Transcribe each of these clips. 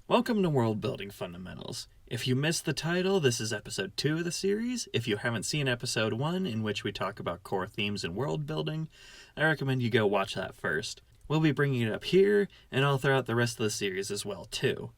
Welcome to World Building Fundamentals. If you missed the title, this is episode 2 of the series. If you haven't seen episode 1, in which we talk about core themes in world building, I recommend you go watch that first. We'll be bringing it up here and all throughout the rest of the series as well, too.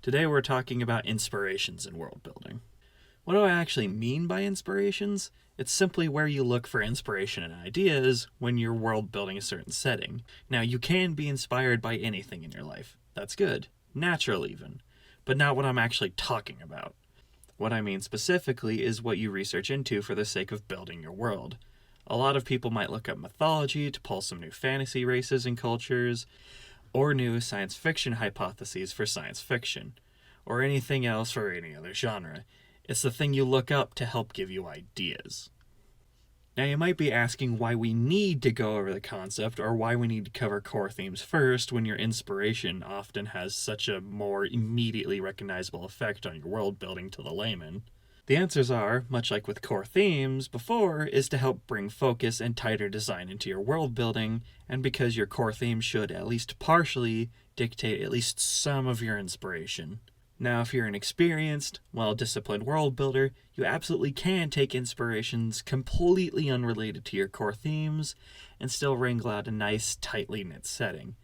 Today we're talking about inspirations in world building. What do I actually mean by inspirations? It's simply where you look for inspiration and ideas when you're world building a certain setting. Now, you can be inspired by anything in your life. That's good. Natural even, but not what I'm actually talking about. What I mean specifically is what you research into for the sake of building your world. A lot of people might look up mythology to pull some new fantasy races and cultures, or new science fiction hypotheses for science fiction, or anything else for any other genre. It's the thing you look up to help give you ideas. Now, you might be asking why we need to go over the concept or why we need to cover core themes first when your inspiration often has such a more immediately recognizable effect on your world building to the layman. The answers are, much like with core themes before, is to help bring focus and tighter design into your world building, and because your core theme should at least partially dictate at least some of your inspiration. Now, if you're an experienced, well-disciplined world builder, you absolutely can take inspirations completely unrelated to your core themes and still wrangle out a nice, tightly knit setting.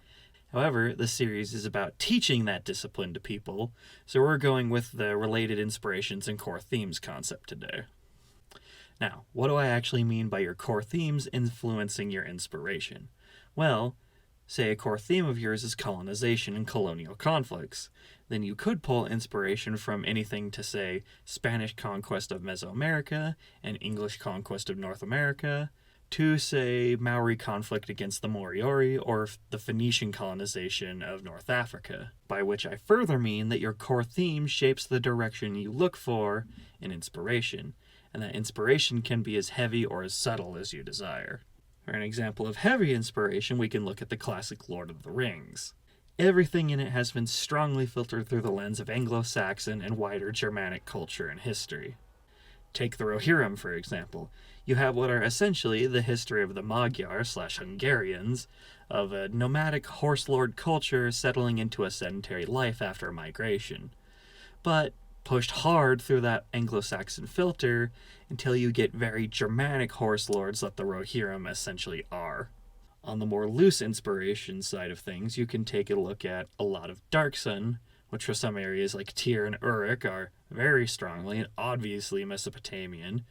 However, the series is about teaching that discipline to people, so we're going with the related inspirations and core themes concept today. Now, what do I actually mean by your core themes influencing your inspiration? Well, say a core theme of yours is colonization and colonial conflicts. Then you could pull inspiration from anything to, say, Spanish conquest of Mesoamerica and English conquest of North America, to, say, Maori conflict against the Moriori or the Phoenician colonization of North Africa, by which I further mean that your core theme shapes the direction you look for in inspiration, and that inspiration can be as heavy or as subtle as you desire. For an example of heavy inspiration, we can look at the classic Lord of the Rings. Everything in it has been strongly filtered through the lens of Anglo-Saxon and wider Germanic culture and history. Take the Rohirrim, for example. You have what are essentially the history of the Magyar/Hungarians, of a nomadic horse lord culture settling into a sedentary life after migration. But pushed hard through that Anglo-Saxon filter until you get very Germanic horse lords that the Rohirrim essentially are. On the more loose inspiration side of things, you can take a look at a lot of Dark Sun, which for some areas like Tyr and Uruk are very strongly and obviously Mesopotamian,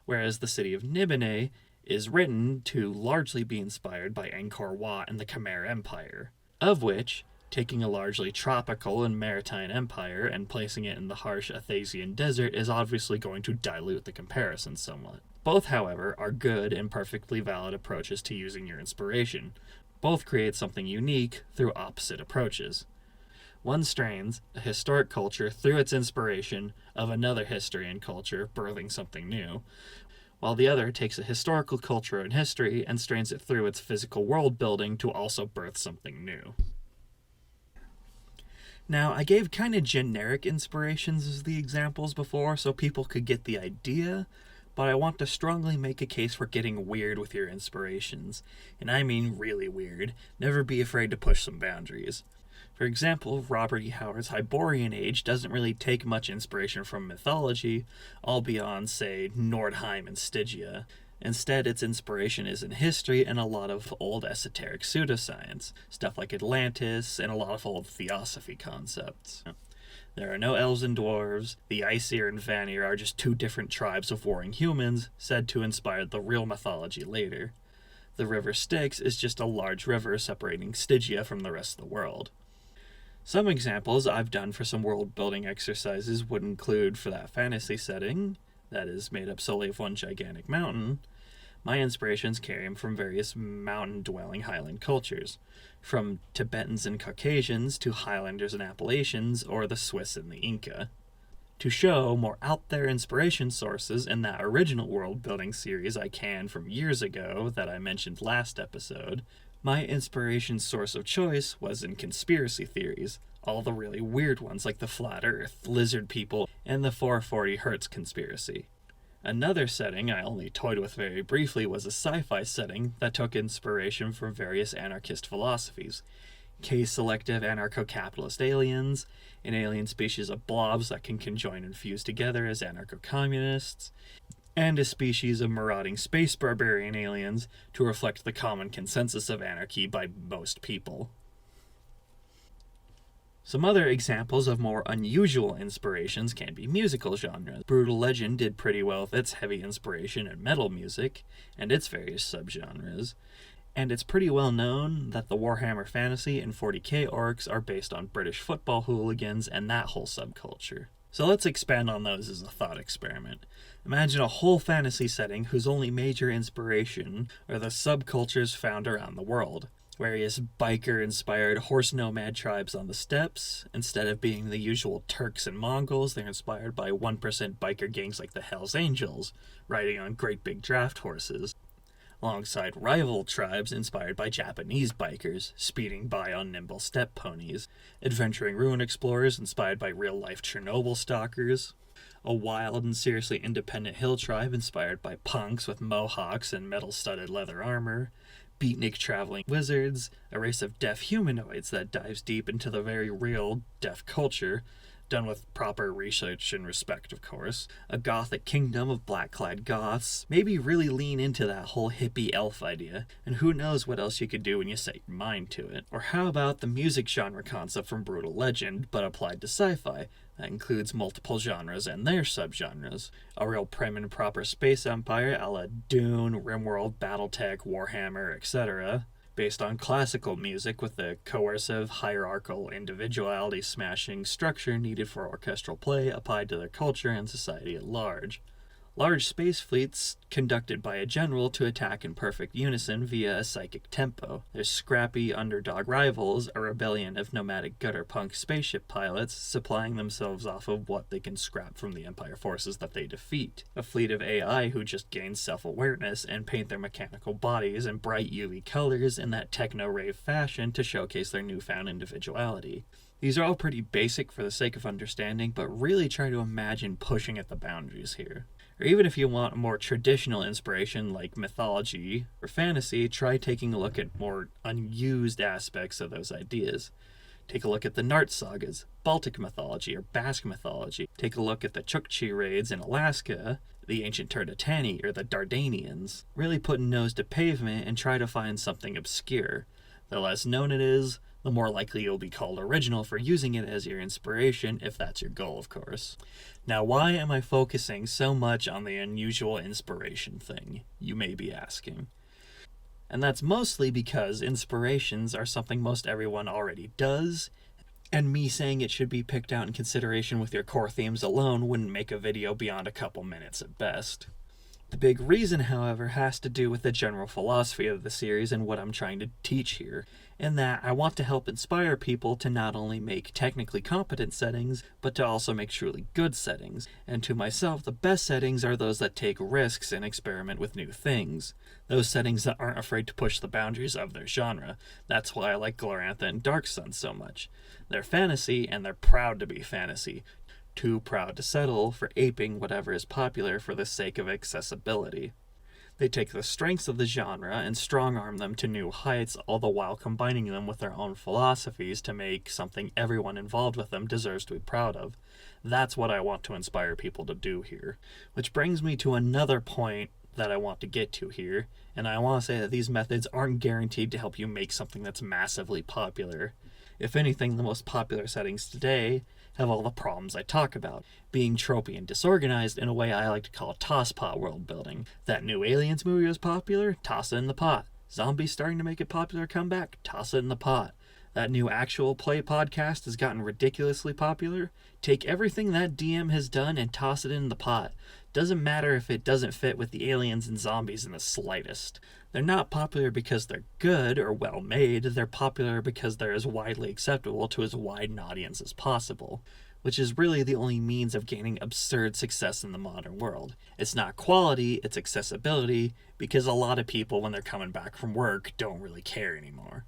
whereas the city of Nibene is written to largely be inspired by Angkor Wat and the Khmer Empire, of which, taking a largely tropical and maritime empire and placing it in the harsh Athasian desert is obviously going to dilute the comparison somewhat. Both, however, are good and perfectly valid approaches to using your inspiration. Both create something unique through opposite approaches. One strains a historic culture through its inspiration of another history and culture, birthing something new, while the other takes a historical culture and history and strains it through its physical world building to also birth something new. Now, I gave kind of generic inspirations as the examples before so people could get the idea, but I want to strongly make a case for getting weird with your inspirations. And I mean really weird. Never be afraid to push some boundaries. For example, Robert E. Howard's Hyborian Age doesn't really take much inspiration from mythology, all beyond, say, Nordheim and Stygia. Instead, its inspiration is in history and a lot of old esoteric pseudoscience, stuff like Atlantis and a lot of old theosophy concepts. There are no elves and dwarves. The Aesir and Vanir are just two different tribes of warring humans, said to inspire the real mythology later. The river Styx is just a large river separating Stygia from the rest of the world. Some examples I've done for some world-building exercises would include, for that fantasy setting, that is made up solely of one gigantic mountain, my inspirations came from various mountain-dwelling highland cultures, from Tibetans and Caucasians to Highlanders and Appalachians, or the Swiss and the Inca. To show more out-there inspiration sources in that original world-building series I canned from years ago that I mentioned last episode, my inspiration source of choice was in conspiracy theories, all the really weird ones like the Flat Earth, lizard people, and the 440 Hertz conspiracy. Another setting I only toyed with very briefly was a sci-fi setting that took inspiration from various anarchist philosophies. case-selective anarcho-capitalist aliens, an alien species of blobs that can conjoin and fuse together as anarcho-communists, and a species of marauding space barbarian aliens to reflect the common consensus of anarchy by most people. Some other examples of more unusual inspirations can be musical genres. Brutal Legend did pretty well with its heavy inspiration in metal music and its various subgenres, and it's pretty well known that the Warhammer Fantasy and 40k orcs are based on British football hooligans and that whole subculture. So let's expand on those as a thought experiment. Imagine a whole fantasy setting whose only major inspiration are the subcultures found around the world. Various biker-inspired horse nomad tribes on the steppes. Instead of being the usual Turks and Mongols, they're inspired by 1% biker gangs like the Hells Angels, riding on great big draft horses, alongside rival tribes inspired by Japanese bikers, speeding by on nimble steppe ponies, adventuring ruin explorers inspired by real-life Chernobyl stalkers, a wild and seriously independent hill tribe inspired by punks with mohawks and metal-studded leather armor, beatnik traveling wizards, a race of deaf humanoids that dives deep into the very real deaf culture, done with proper research and respect, of course, a gothic kingdom of black-clad goths, maybe really lean into that whole hippie elf idea, and who knows what else you could do when you set your mind to it. Or how about the music genre concept from Brutal Legend, but applied to sci-fi? That includes multiple genres and their subgenres. A real prim and proper space empire a la Dune, RimWorld, Battletech, Warhammer, etc., based on classical music with the coercive, hierarchical, individuality-smashing structure needed for orchestral play applied to their culture and society at large. Large space fleets conducted by a general to attack in perfect unison via a psychic tempo. Their scrappy underdog rivals, a rebellion of nomadic gutter punk spaceship pilots supplying themselves off of what they can scrap from the Empire forces that they defeat. A fleet of AI who just gain self-awareness and paint their mechanical bodies in bright UV colors in that techno-rave fashion to showcase their newfound individuality. These are all pretty basic for the sake of understanding, but really try to imagine pushing at the boundaries here. Or even if you want more traditional inspiration like mythology or fantasy, try taking a look at more unused aspects of those ideas. Take a look at the Nart sagas, Baltic mythology or Basque mythology. Take a look at the Chukchi raids in Alaska, the ancient Turdetani or the Dardanians. Really put nose to pavement and try to find something obscure. The less known it is, the more likely you'll be called original for using it as your inspiration, if that's your goal, of course. Now, why am I focusing so much on the unusual inspiration thing, you may be asking? And that's mostly because inspirations are something most everyone already does, and me saying it should be picked out in consideration with your core themes alone wouldn't make a video beyond a couple minutes at best. The big reason, however, has to do with the general philosophy of the series and what I'm trying to teach here, in that I want to help inspire people to not only make technically competent settings, but to also make truly good settings. And to myself, the best settings are those that take risks and experiment with new things. Those settings that aren't afraid to push the boundaries of their genre. That's why I like Glorantha and Dark Sun so much. They're fantasy, and they're proud to be fantasy. Too proud to settle for aping whatever is popular for the sake of accessibility. They take the strengths of the genre and strong-arm them to new heights, all the while combining them with their own philosophies to make something everyone involved with them deserves to be proud of. That's what I want to inspire people to do here. Which brings me to another point that I want to get to here, and I want to say that these methods aren't guaranteed to help you make something that's massively popular. If anything, the most popular settings today have all the problems I talk about, being tropey and disorganized in a way I like to call tosspot world building. That new Aliens movie was popular? Toss it in the pot. Zombies starting to make a popular comeback? Toss it in the pot. That new actual play podcast has gotten ridiculously popular? Take everything that DM has done and toss it in the pot. Doesn't matter if it doesn't fit with the aliens and zombies in the slightest. They're not popular because they're good or well made, they're popular because they're as widely acceptable to as wide an audience as possible, which is really the only means of gaining absurd success in the modern world. It's not quality, it's accessibility, because a lot of people when they're coming back from work don't really care anymore.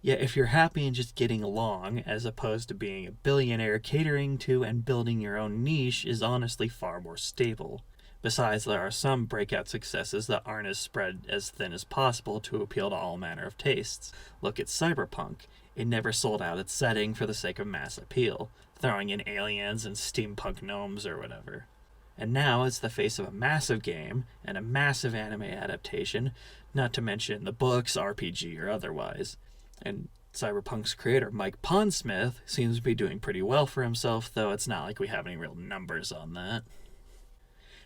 Yet if you're happy in just getting along, as opposed to being a billionaire, catering to and building your own niche is honestly far more stable. Besides, there are some breakout successes that aren't as spread as thin as possible to appeal to all manner of tastes. Look at Cyberpunk. It never sold out its setting for the sake of mass appeal, throwing in aliens and steampunk gnomes or whatever. And now it's the face of a massive game and a massive anime adaptation, not to mention the books, RPG, or otherwise. And Cyberpunk's creator, Mike Pondsmith, seems to be doing pretty well for himself, though it's not like we have any real numbers on that.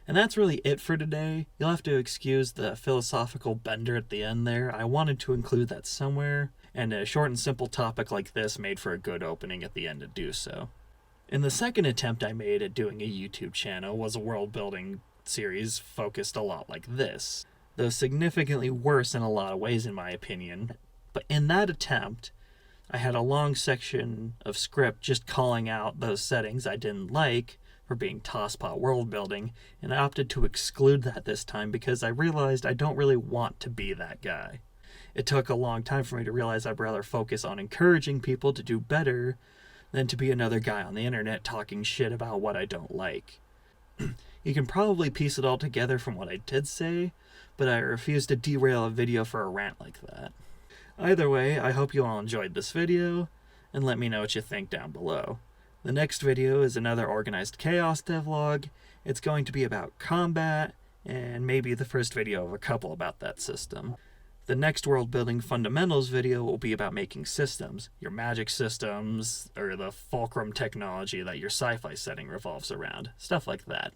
And that's really it for today. You'll have to excuse the philosophical bender at the end there. I wanted to include that somewhere, and a short and simple topic like this made for a good opening at the end to do so. And the second attempt I made at doing a YouTube channel was a world-building series focused a lot like this, though significantly worse in a lot of ways in my opinion. But in that attempt, I had a long section of script just calling out those settings I didn't like for being tosspot world building, and I opted to exclude that this time because I realized I don't really want to be that guy. It took a long time for me to realize I'd rather focus on encouraging people to do better than to be another guy on the internet talking shit about what I don't like. You can probably piece it all together from what I did say, but I refuse to derail a video for a rant like that. Either way, I hope you all enjoyed this video, and let me know what you think down below. The next video is another Organized Chaos devlog. It's going to be about combat, and maybe the first video of a couple about that system. The next world building fundamentals video will be about making systems, your magic systems, or the fulcrum technology that your sci-fi setting revolves around, stuff like that.